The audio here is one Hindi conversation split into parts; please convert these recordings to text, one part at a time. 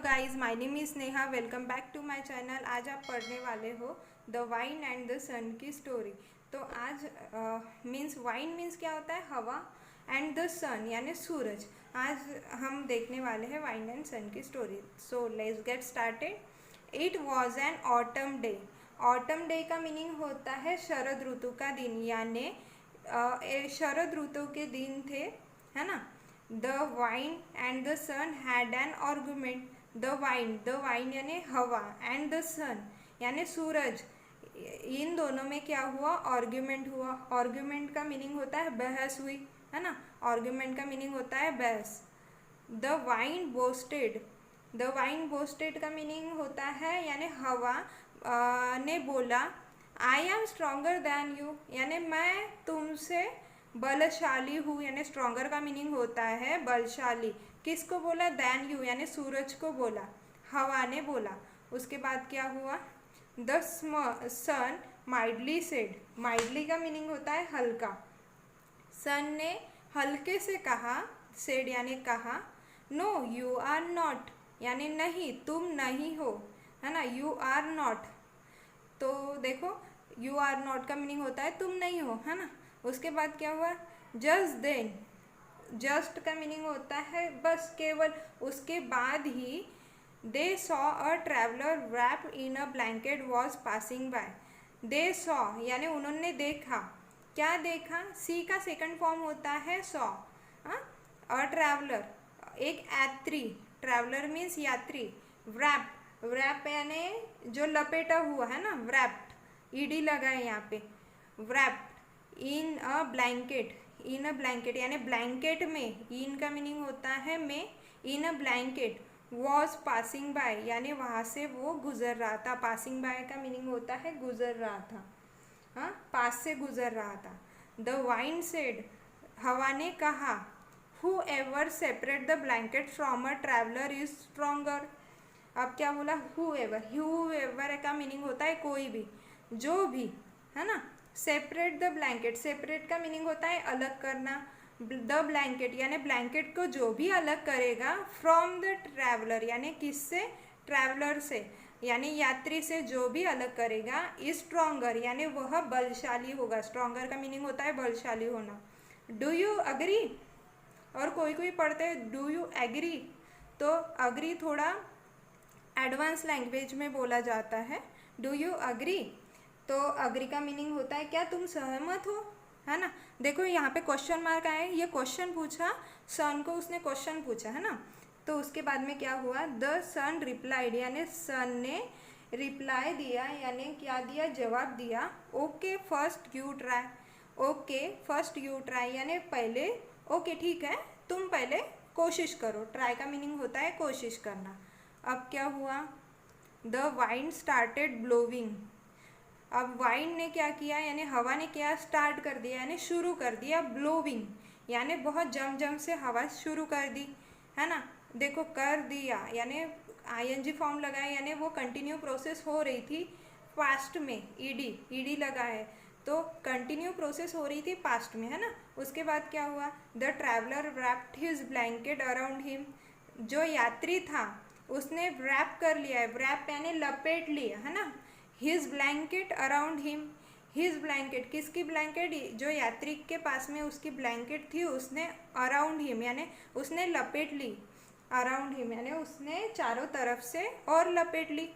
Guys, my name is Neha. Welcome back to my channel. आज आप पढ़ने वाले हो the wind and the sun की स्टोरी। तो आज वाइन मीन्स क्या होता है? हवा। एंड द सन यानी सूरज। आज हम देखने वाले हैं वाइन एंड सन की story. So let's get started. It was an autumn day. Autumn day का मीनिंग होता है शरद ऋतु का दिन, यानी शरद ऋतु के दिन थे, है ना। The wind and the sun had an argument. The wind यानी हवा, एंड द सन यानी सूरज, इन दोनों में क्या हुआ? आर्ग्यूमेंट हुआ। आर्ग्यूमेंट का मीनिंग होता है बहस हुई, है ना। आर्ग्यूमेंट का मीनिंग होता है बहस। The wind boasted. The wind boasted का मीनिंग होता है यानी हवा ने बोला, I am stronger than you, यानी मैं तुमसे बलशाली हूँ। यानी स्ट्रोंगर का मीनिंग होता है बलशाली। किसको बोला? दैन यू यानी सूरज को बोला, हवा ने बोला। उसके बाद क्या हुआ? The sun mildly said. Mildly का मीनिंग होता है हल्का। सन ने हल्के से कहा, सेड यानी कहा। नो यू आर नॉट यानी नहीं, तुम नहीं हो, है ना। यू आर नॉट, तो देखो यू आर नॉट का मीनिंग होता है तुम नहीं हो, है ना। उसके बाद क्या हुआ? Just then. जस्ट का मीनिंग होता है बस, केवल। उसके बाद ही they saw a traveller wrapped in a blanket was passing by. They saw यानी उन्होंने देखा। क्या देखा? सी का सेकंड फॉर्म होता है सॉ। अ ट्रैवलर एक यात्री, ट्रैवलर मीन्स यात्री। wrapped, wrap यानी जो लपेटा हुआ, है ना। wrapped ईडी लगा है यहाँ पे। wrapped in a blanket. In a blanket यानी ब्लैंकेट में। इन का मीनिंग होता है में। In a blanket was passing by यानी वहाँ से वो गुजर रहा था। पासिंग बाय का मीनिंग होता है गुजर रहा था, हाँ, पास से गुजर रहा था। द वाइन सेड, हवा ने कहा, who ever separate the blanket from a traveller is stronger. अब क्या बोला? हु एवर का मीनिंग होता है कोई भी, जो भी, है ना। सेपरेट द ब्लैंकेट, सेपरेट का मीनिंग होता है अलग करना। द ब्लैंकेट यानी ब्लैंकेट को जो भी अलग करेगा, फ्रॉम द ट्रैवलर यानी किससे? ट्रैवलर से यानी यात्री से जो भी अलग करेगा, इज स्ट्रोंगर यानी वह बलशाली होगा। स्ट्रोंगर का मीनिंग होता है बलशाली होना। Do you agree? और कोई कोई पढ़ते हैं डू यू एग्री, तो अग्री थोड़ा एडवांस लैंग्वेज में बोला जाता है। डू यू अग्री, तो अग्री का मीनिंग होता है क्या तुम सहमत हो, है ना। देखो यहाँ पे क्वेश्चन मार्क आए, ये क्वेश्चन पूछा, सन को उसने क्वेश्चन पूछा, है ना। तो उसके बाद में क्या हुआ? द सन रिप्लाइड यानी सन ने रिप्लाई दिया, यानी क्या दिया? जवाब दिया। Okay first you try. Okay first you try यानी पहले, ओके ठीक है, तुम पहले कोशिश करो। ट्राई का मीनिंग होता है कोशिश करना। अब क्या हुआ? The wine started blowing. अब वाइन ने क्या किया यानी हवा ने क्या स्टार्ट कर दिया यानी शुरू कर दिया। ब्लोविंग यानी बहुत जम से हवा शुरू कर दी, है ना। देखो कर दिया यानी आईएनजी फॉर्म लगाए यानी वो कंटिन्यू प्रोसेस हो रही थी पास्ट में। ईडी लगा है तो कंटिन्यू प्रोसेस हो रही थी पास्ट में, है ना। उसके बाद क्या हुआ? The traveller wrapped his blanket around him. जो यात्री था उसने wrap कर लिया है। wrap यानी लपेट लिया, है ना। His blanket around him. His blanket किसकी ब्लैंकेट? जो यात्री के पास में उसकी ब्लैंकेट थी उसने अराउंड हिम यानी उसने लपेट ली। अराउंड हिम यानी उसने चारों तरफ से और लपेट ली।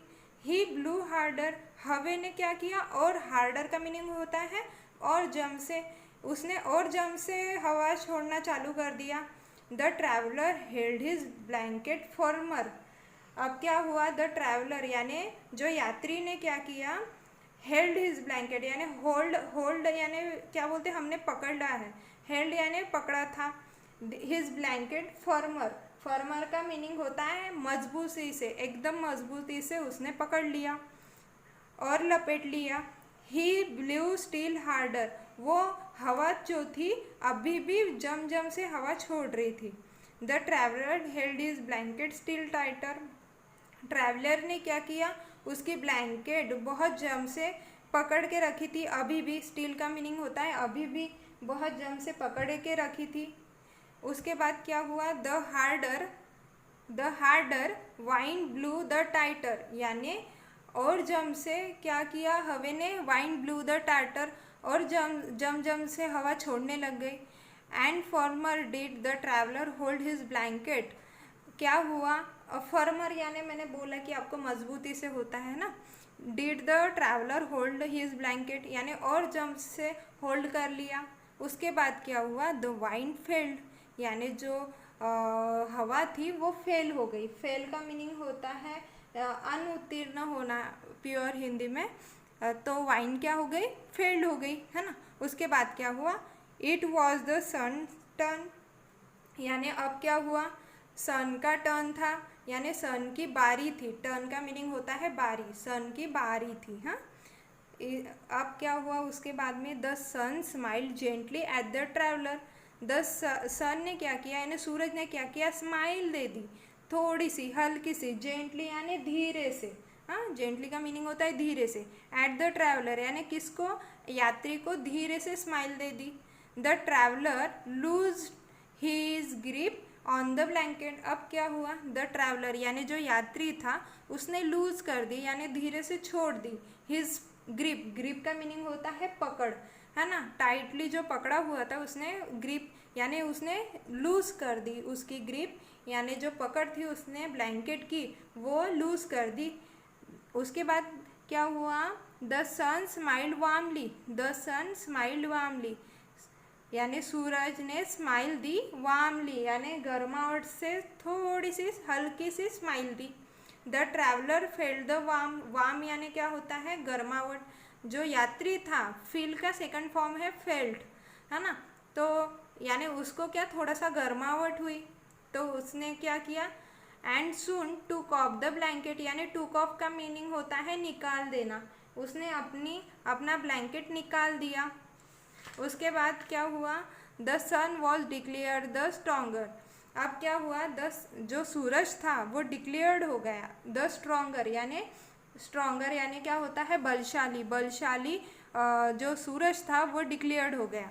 ही ब्लू हार्डर, हवे ने क्या किया? और हार्डर का मीनिंग होता है और जम से, उसने और जम से हवा छोड़ना चालू कर दिया। The traveller held his blanket farmer. अब क्या हुआ? द ट्रैवलर यानी जो यात्री ने क्या किया? हेल्ड हिज ब्लैंकेट यानी होल्ड यानी क्या बोलते हैं? हमने पकड़ा है। हेल्ड यानी पकड़ा था। हिज ब्लैंकेट फॉर्मर, फॉर्मर का मीनिंग होता है मजबूती से, एकदम मजबूती से उसने पकड़ लिया और लपेट लिया। ही ब्लू स्टिल हार्डर, वो हवा जो थी अभी भी जम से हवा छोड़ रही थी। The traveller held his blanket still tighter. Traveller ने क्या किया? उसकी ब्लैंकेट बहुत जम से पकड़ के रखी थी अभी भी। स्टील का मीनिंग होता है अभी भी, बहुत जम से पकड़ के रखी थी। उसके बाद क्या हुआ? The harder the harder wind blew the tighter, यानी और जम से क्या किया हवा ने, वाइन ब्लू द टाइटर, और जम जम जम से हवा छोड़ने लग गई। And farmer did the traveller hold his blanket, क्या हुआ, फॉर्मर यानी मैंने बोला कि आपको मजबूती से होता है ना। Did the traveller hold his blanket, यानी और जम से होल्ड कर लिया। उसके बाद क्या हुआ, द वाइन फेल्ड, यानी जो हवा थी वो फेल हो गई। फेल का मीनिंग होता है अनुत्तीर्ण होना प्योर हिंदी में। तो वाइन क्या हो गई, फेल्ड हो गई, है ना। उसके बाद क्या हुआ, it was the sun turn, यानी अब क्या हुआ, सन का टर्न था, यानी सन की बारी थी। टर्न का मीनिंग होता है बारी, सन की बारी थी। हाँ, अब क्या हुआ उसके बाद में, the sun smiled gently at the traveller, the sun ने क्या किया, यानी सूरज ने क्या किया, स्माइल दे दी, थोड़ी सी हल्की सी, जेंटली यानी धीरे से। हाँ, जेंटली का मीनिंग होता है धीरे से। एट द ट्रैवलर यानी किसको, यात्री को धीरे से स्माइल दे दी। The traveller loose his grip on the blanket, अब क्या हुआ, द ट्रैवलर यानी जो यात्री था उसने लूज कर दी, यानी धीरे से छोड़ दी, हिज ग्रिप, ग्रिप का मीनिंग होता है पकड़, है ना। टाइटली जो पकड़ा हुआ था उसने ग्रिप यानी उसने लूज कर दी, उसकी ग्रिप यानी जो पकड़ थी उसने ब्लैंकेट की वो लूज कर दी। उसके बाद क्या हुआ, the sun smiled warmly, the sun smiled warmly, यानी सूरज ने स्माइल दी वार्मली, यानी गर्माहट से थोड़ी सी हल्की सी स्माइल दी। The traveller felt the warm, warm यानी क्या होता है, गर्माहट। जो यात्री था, फील का सेकंड फॉर्म है फेल्ट, है ना। तो यानी उसको क्या थोड़ा सा गर्माहट हुई, तो उसने क्या किया, एंड सून टूक ऑफ द ब्लैंकेट, यानी टूक ऑफ का मीनिंग होता है निकाल देना, उसने अपना ब्लैंकेट निकाल दिया। उसके बाद क्या हुआ, the sun was declared the stronger, अब क्या हुआ, जो सूरज था वो डिक्लेयर्ड हो गया द स्ट्रॉन्गर, यानी स्ट्रॉन्गर यानी क्या होता है, बलशाली, बलशाली जो सूरज था वो डिक्लेयर्ड हो गया।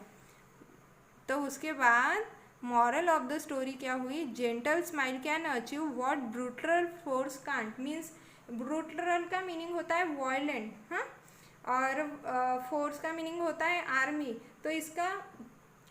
तो उसके बाद मॉरल ऑफ द स्टोरी क्या हुई, gentle smile can achieve what brutal force can't, means brutal का मीनिंग होता है वायलेंट, हाँ, और फोर्स का मीनिंग होता है आर्मी। तो इसका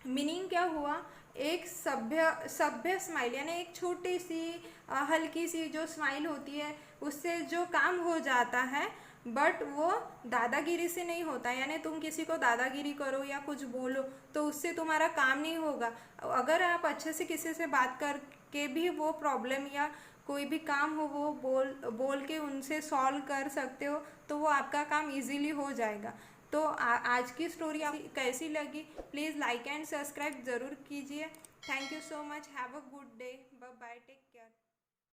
मीनिंग क्या हुआ, एक सभ्य स्माइल, यानी एक छोटी सी हल्की सी जो स्माइल होती है उससे जो काम हो जाता है, बट वो दादागिरी से नहीं होता, यानी तुम किसी को दादागिरी करो या कुछ बोलो तो उससे तुम्हारा काम नहीं होगा। अगर आप अच्छे से किसी से बात करके भी वो प्रॉब्लम या कोई भी काम हो वो बोल के उनसे सॉल्व कर सकते हो, तो वो आपका काम इजीली हो जाएगा। तो आज की स्टोरी आपको कैसी लगी, प्लीज़ लाइक एंड सब्सक्राइब ज़रूर कीजिए। Thank you so much, have a good day, bye bye, take care.